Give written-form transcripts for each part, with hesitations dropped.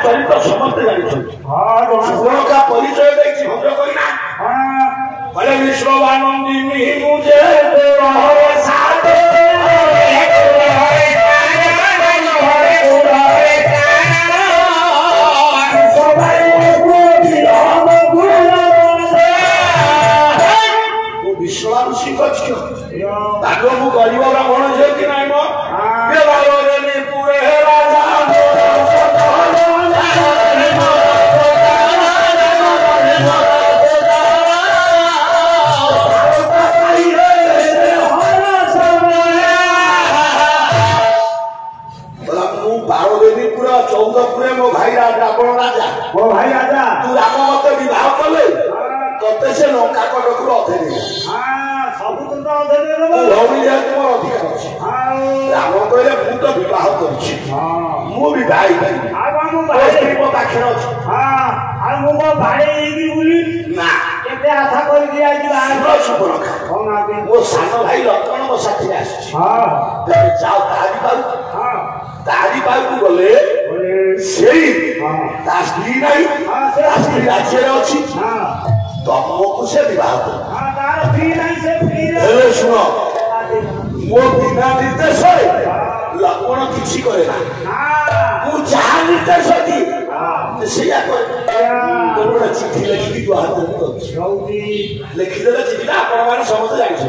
चरित्र समस्ते जानी का परिचय देखी भद्र करना बोले विश्ववानंदिनी मुझे विश्वासी गरीब ब्राह्मण झे कि नाई पूरे राजा चौदपुरे मो भाई रावण राजा मो भाई राजा तू राम मत विवाह कले तते से लंका कटक अधे सब तुम अधिकार अच्छे राम कहले मु तो विवाह करुच्छी मु भी भाई पाखे मो सान भाई लक्ष्मण मो साथी जाओ तारी पाखु गले स्त्री नहीं स्त्री राज्य अच्छी तुमको से विवाह शुण मो बिना निर्देश लक्ष्मण किसी करे जहाँ निर्देश दी गोटे चिठी लिखिकी जो हाथ लिखिदे चिठीटा आपण मैंने समस्त जानते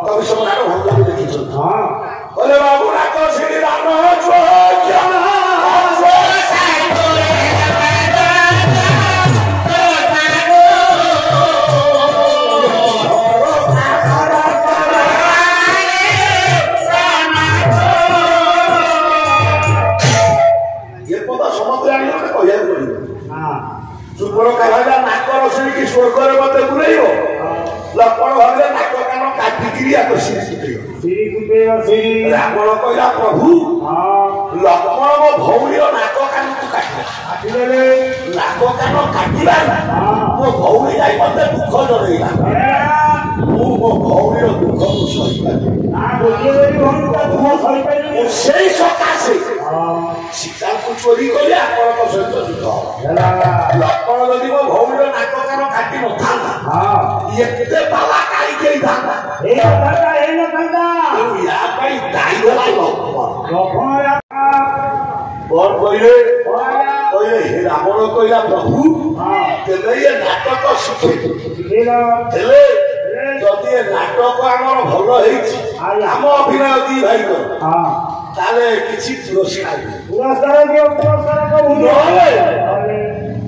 कवि सम्राट भंग लिखी बोले बाबू राख श्री राम चुपड़ कहला नाक रसी कि स्वर्ग मत बुले लक्ष्मण भावे नाक कान काटिकी रावण कहला प्रभु लक्ष्मण मो भौरी नाक कान तू काटिले नाक कान काटा मो भौरी जाई मत दुख जरइला मो भौरी दुख से सकाशे सीता को चोरी कर सहित युद्ध लक्ष्मण जदि मो भौरी नाक कान काटी न था एते पाला काई गई था रावण कहला प्रभु तेरे ये नाटक शिखे जदि नाटक आमर भल आम अभिनय दी भाई ताले किसी पुरस्कार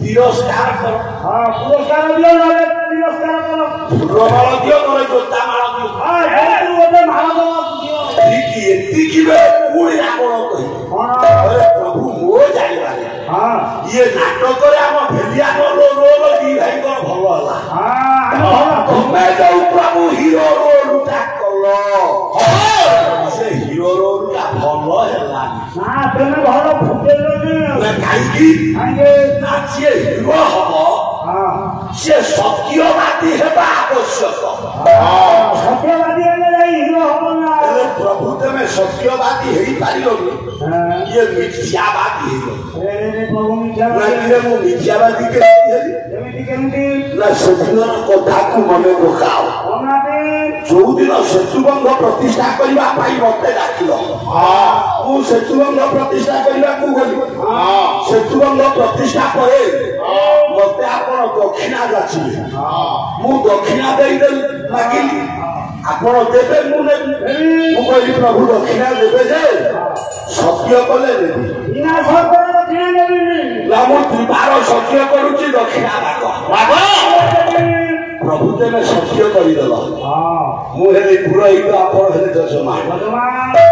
तिरस्कार कर पुरस्कार दियो फुलमाल दियो नले जोता माल दियो प्रभु मो जाइबा ये नाटक आम भेलिया रोल दी भाई भल है प्रभु हिरो रोलटा कल से हिरो रोलटा भल है कहीं हिरो हम से सत्यवादी हेबा आवश्यक सत्यवादी हिरो हम प्रभु तुम सत्यवादी हो पार ये मिथ्यावादी मिथ्यावादी कथा को मन पकाओ जो दिन सेतुबंध प्रतिष्ठा करने मत डाक सेतुबंध प्रतिष्ठा करने गली सेतुबंध प्रतिष्ठा पर मत आप दक्षिणा जाचिले मु दक्षिणा मागिली आपण देवे मुझे प्रभु दक्षिणा देवे जे सत्य कले द्विबार सत्य करुच्ची दक्षिणा प्रभु तेने सत्य करदेल मुझे पुरोहित आपण जजमान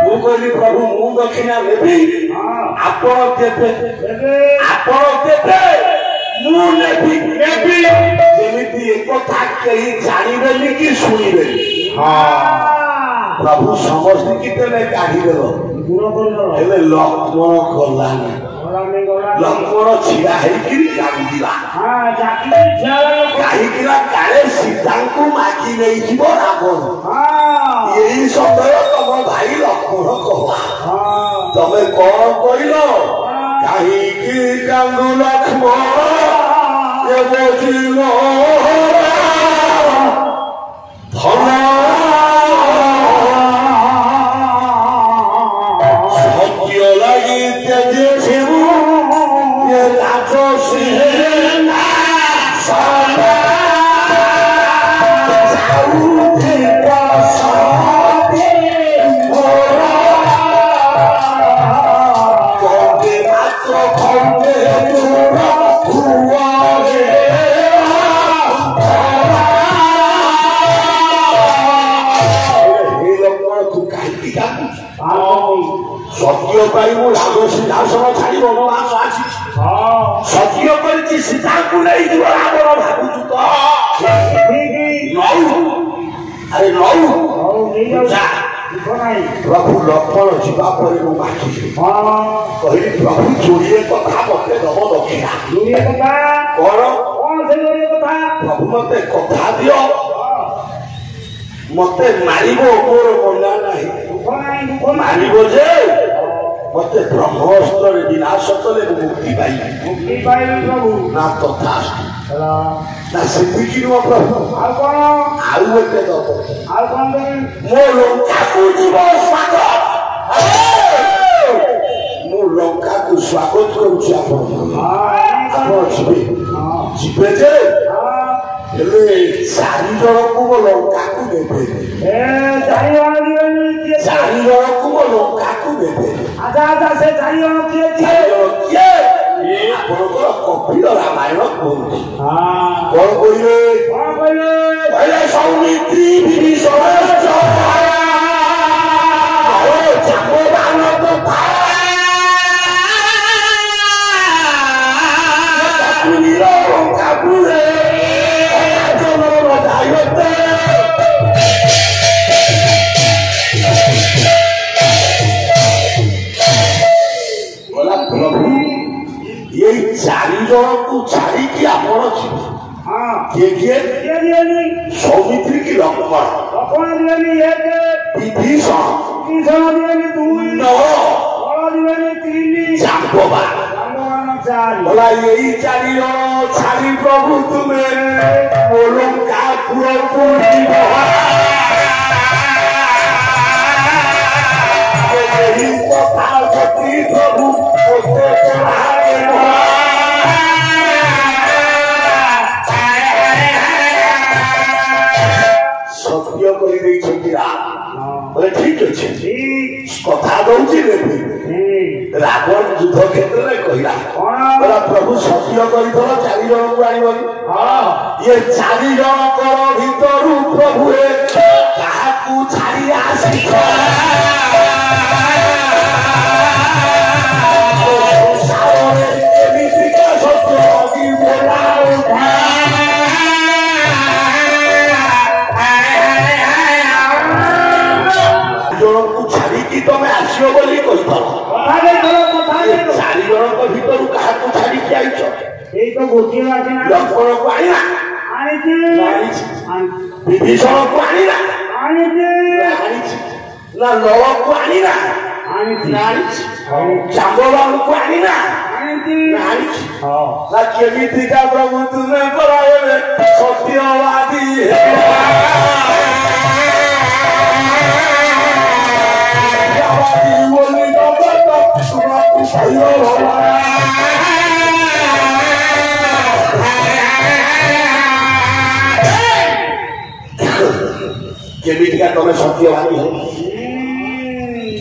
मुझे प्रभु मु दक्षिणा नेबी आपण देवे जमी एक कहीं जानवे कि शुणे प्रभु समझ कि तेने काढ़ीदेल लक्ष्मण गलानी लक्ष्मण छिड़ा कांदिला कहीं काले सीता को मागी नहीं जीव रावण यही शब्द तुम भाई लक्ष्मण कहला तमें कौन कहल କାହିଁକି କାନ୍ଦୁ ଲକ୍ଷ୍ମଣ ଧନ ସତ୍ୟ ଲାଗି ତେଜେ ଶିବୁ ରାଜସୀ ସତ୍ୟ ପାଇଁ ମୁଁ ରାମ ସିଂହାସନ ଛାଡ଼ି ବନବାସ ଆସିଛି ସତ୍ୟ କରିଛି ସୀତାଙ୍କୁ ନେଇଯିବ ରାବଣ ଭାବୁଛୁ ତ ଆରେ ନଉ ପ୍ରଭୁ ଲକ୍ଷ୍ମଣ ଯିବା ପରେ ମୁଁ ମାଗିଲି କହିଲି ପ୍ରଭୁ ଯୋଡ଼ିଏ କଥା ମତେ ଦବ ଦକ୍ଷିଣା କଣ ପ୍ରଭୁ ମତେ କଥା ଦିଅ ମତେ ମାରିବ ମୋର ମନା ନାହିଁ ମାରିବ ଯେ ମତେ ବ୍ରହ୍ମସ୍ତ୍ରରେ ବିନାଶ କଲେ ମୁଁ ମୁକ୍ତି ପାଇବି ପ୍ରଭୁ ନା ତଥା ନା ସେତିକି ନୁହଁ ପ୍ରଭୁ ଆଉ ଗୋଟେ ଦବ ମୋ ଲଙ୍କାକୁ ଯିବ ସ୍ୱାଗତ ମୁଁ ଲଙ୍କାକୁ ସ୍ୱାଗତ କରୁଛି ଆପଣ ଯିବେ ଯିବେ ଯେ ହେଲେ 4 ଜଣଙ୍କୁ ମୋ ଲଙ୍କାକୁ ନେବେ 4 ଜଣଙ୍କୁ ମୋ ଲଙ୍କାକୁ ନେବେ ସେ 4 ଜଣ କିଏ କିଏ ଆପଣଙ୍କର କପିଳ ରାମାୟଣ କୁହନ୍ତି କଣ କହିଲେ ସୌମିତ୍ରୀ ବିଭୀଷଣ এই 4 জনକୁ ଛାଡ଼ିକି ଆପଣ ଯିବେ କିଏ ସୌମିତ୍ରୀ କି ଲକ୍ଷ୍ମଣ ବିଭୀଷଣ बोला यही 4 जन छाड़ी प्रभु तुम्हें बोलो का यही कथा सती प्रभु सत्य बोले ठीक अच्छे कथा दौची रावण युद्ध क्षेत्र में कहला बोला प्रभु सत्य कर 4 जन को आनी ये 4 जन भीतर प्रभु क्या छाड़ी आसी छाड़ी तमें आसो बोली कही 4 जन भीतर क्या छाड़ी आईच लक्ष्मण को आना विभीषण को आना ना नल को आना जाम्बवान को आना ना केमिका प्रभु तुम्हें सत्यवादी केमिका तुम सत्यवादी हो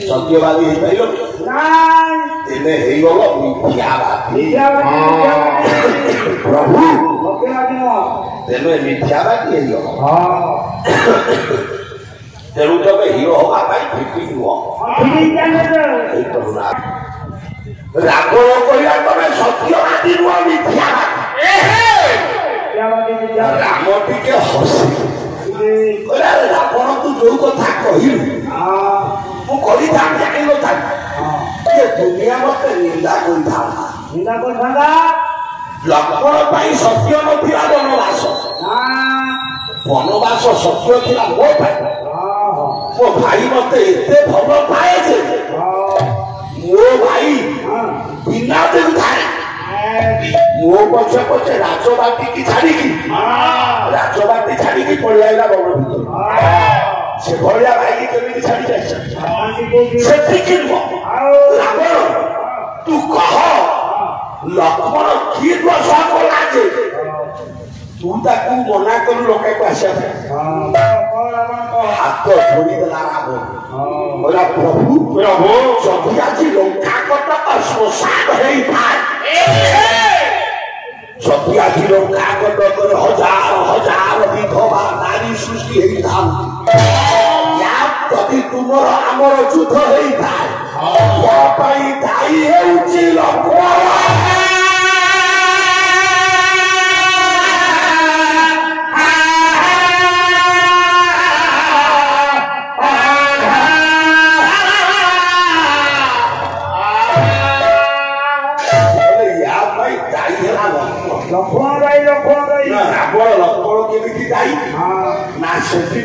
सत्यवादी हो पाइल तेने गल मिथ्यावादी प्रभु तेने मिथ्यावादी तेणु तुम हिरो हवा ठीक नुह रावण कह तुम सत्यवादी नुह मिथ्यावादी राम टिके हसी रावण तू जो कथा कहलु मुझे जान दुनिया मत निंदा लक्ष्मण सत्य ना वनवास वनवास सत्य थी मो भाई मत एत भल पाए मो भाई बिना दिन थारे मो पछे पछे राजबाटी की छाड़ी की राजबाटी छाड़ी की पड़ आइला बड़ भीतर से भलिया भाई की केमी छाड़ी जाय से ठीक नो रावण तू कह लक्ष्मण की दोषा को लागे तू ताकू मना कर लोके को आशा हाथ धोई देला रावण बोला प्रभु प्रभु जदि आज लंका कटक श्मशान हेई थाए जदि आज लंका कटक हजार हजार विधवा नारी सृष्टि हेई थाए या जदि तुमर आमर युद्ध हेई थाए या पाई दाई हेउची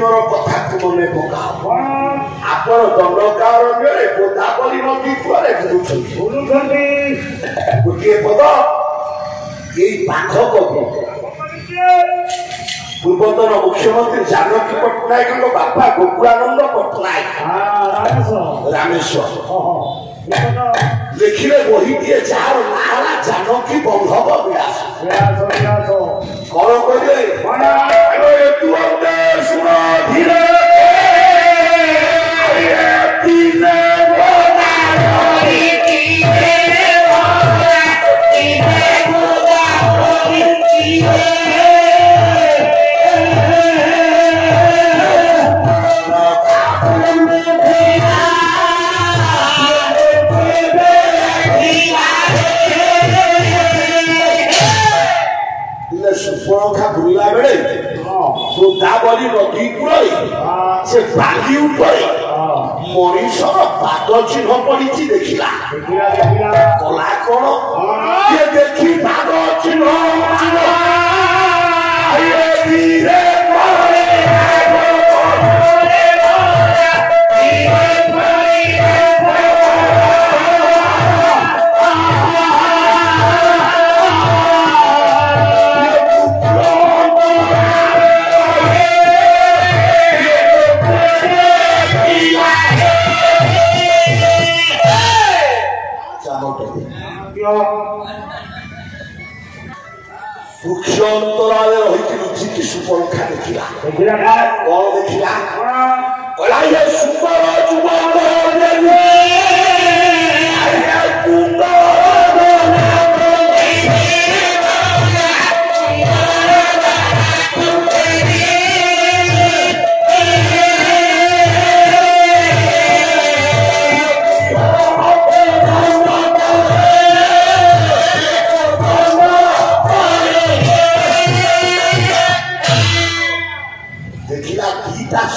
लक्ष्मण कथा तुमने पकाओ आपण दंडकारण्य गोदावरी नदी कूले गोटे पद ये पाख पूर्वतन मुख्यमंत्री जानकी पट्टनायक बापा गोकुलानंद पट्टनायक रामेश्वर लिखिले बही दिए जार नाला जानकी बंधव व्यास कौन कहले तू अंदर सुनो धीरे गोदावरी नदी कूल से बाली मनीषर पाद चिन्ह पड़ी देखला कला कौन ये देखी पाद चिन्ह अंतराल रही सुपरखा देखा कौन देखा कला सुपर जुबक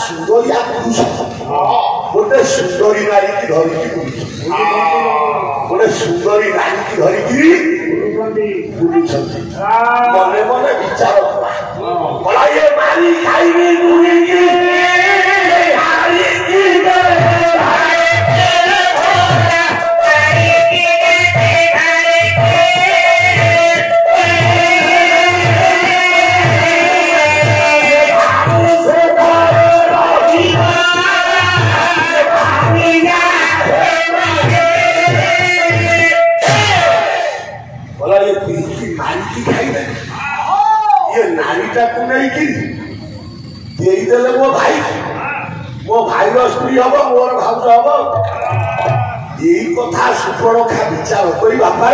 सुंदरिया पुरुष गोटे सुंदरी नारी की धरिकी गोटे सुंदरी नारी की धरिकी मने मने विचार कला ये मारी खाइबी मो भाई स्त्री हम मोर भाज हम यही कथा सुपर्णखा विचार करी बापा